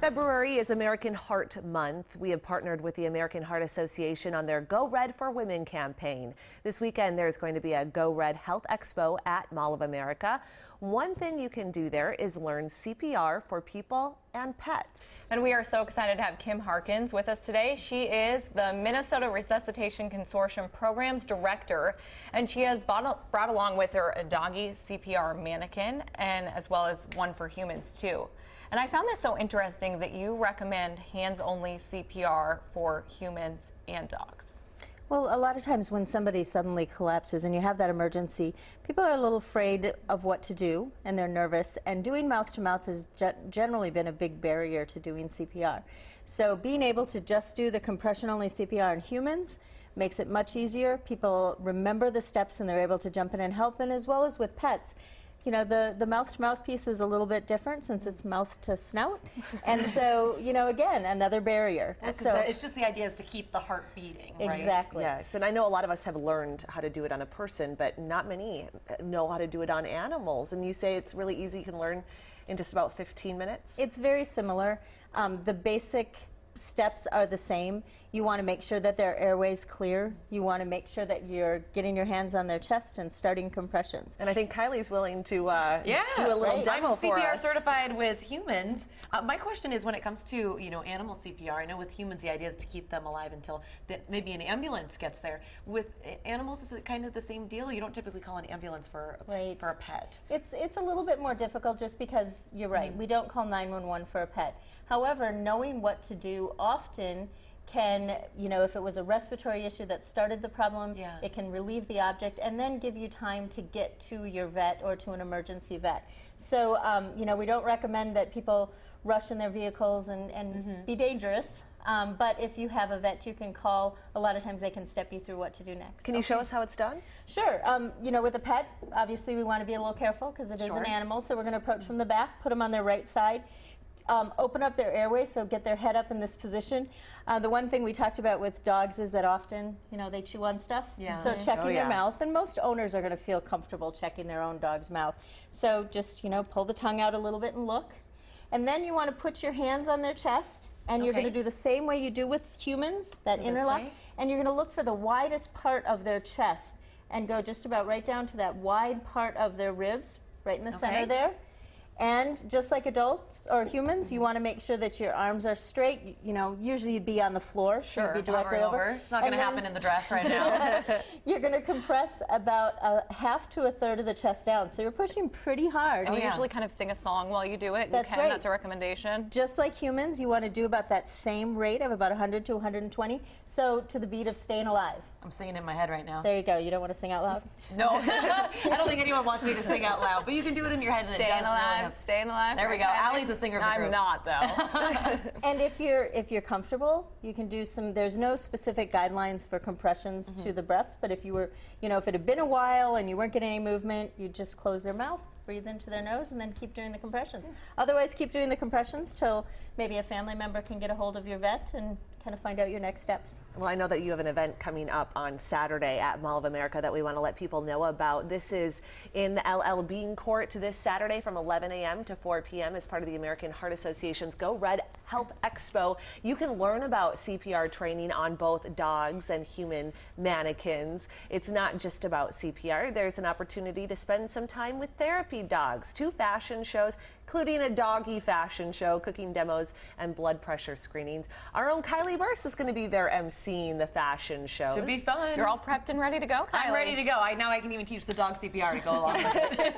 February is American Heart Month. We have partnered with the American Heart Association on their Go Red for Women campaign. This weekend, there's going to be a Go Red Health Expo at Mall of America. One thing you can do there is learn CPR for people and pets. And we are so excited to have Kim Harkins with us today. She is the Minnesota Resuscitation Consortium Programs Director, and she has brought along with her a doggy CPR mannequin, and as well as one for humans too. And I found this so interesting that you recommend hands-only CPR for humans and dogs. Well, a lot of times when somebody suddenly collapses and you have that emergency, people are a little afraid of what to do and they're nervous, and doing mouth-to-mouth has generally been a big barrier to doing CPR. So being able to just do the compression-only CPR in humans makes it much easier. People remember the steps and they're able to jump in and help, and as well as with pets. You know, the mouth-to-mouth piece is a little bit different since it's mouth to snout. And so, you know, again, another barrier. So it's just the idea is to keep the heart beating, right? Exactly. Yes, and I know a lot of us have learned how to do it on a person, but not many know how to do it on animals. And you say it's really easy, you can learn in just about 15 minutes? It's very similar. The basic steps are the same. You want to make sure that their airway's clear. You want to make sure that you're getting your hands on their chest and starting compressions. And I think Kylie's willing to do a little demo for us. I'm CPR certified with humans. My question is, when it comes to animal CPR, I know with humans the idea is to keep them alive until maybe an ambulance gets there. With animals, is it kind of the same deal? You don't typically call an ambulance for a pet. It's a little bit more difficult just because you're right. We don't call 911 for a pet. However, knowing what to do often can, if it was a respiratory issue that started the problem, it can relieve the object and then give you time to get to your vet or to an emergency vet. So, we don't recommend that people rush in their vehicles and be dangerous. But if you have a vet you can call, a lot of times they can step you through what to do next. Can you show us how it's done? Sure. With a pet, obviously we want to be a little careful because it is an animal. So we're going to approach from the back, put them on their right side. Open up their airway, so get their head up in this position. The one thing we talked about with dogs is that often, they chew on stuff. So checking their mouth, and most owners are going to feel comfortable checking their own dog's mouth. So just, pull the tongue out a little bit and look. And then you want to put your hands on their chest, and you're going to do the same way you do with humans, that interlock. And you're going to look for the widest part of their chest and go just about right down to that wide part of their ribs, right in the center there. And just like adults or humans, you want to make sure that your arms are straight. Usually you'd be on the floor. Sure, you'd be directly over. It's not going to happen in the dress right now. You're going to compress about a half to a third of the chest down. So you're pushing pretty hard. And you usually kind of sing a song while you do it. That's right. That's a recommendation. Just like humans, you want to do about that same rate of about 100 to 120. So to the beat of Staying Alive. I'm singing in my head right now. There you go. You don't want to sing out loud? No. I don't think anyone wants me to sing out loud, but you can do it in your head, and it does really. Staying alive. There we go. Allie's the singer of the group. I'm not, though. And if you're comfortable, you can do some. There's no specific guidelines for compressions to the breaths, but if you were, if it had been a while and you weren't getting any movement, you just close their mouth, breathe into their nose, and then keep doing the compressions. Otherwise, keep doing the compressions till maybe a family member can get a hold of your vet and kind of find out your next steps. Well, I know that you have an event coming up on Saturday at Mall of America that we want to let people know about. This is in the LL Bean Court this Saturday from 11 a.m. to 4 p.m. as part of the American Heart Association's Go Red Health Expo. You can learn about CPR training on both dogs and human mannequins. It's not just about CPR. There's an opportunity to spend some time with therapy dogs, 2 fashion shows, including a doggy fashion show, cooking demos, and blood pressure screenings. Our own Kylie Burse is going to be there emceeing the fashion shows. Should be fun. You're all prepped and ready to go, Kylie. I'm ready to go. Now I can even teach the dog CPR to go along with it.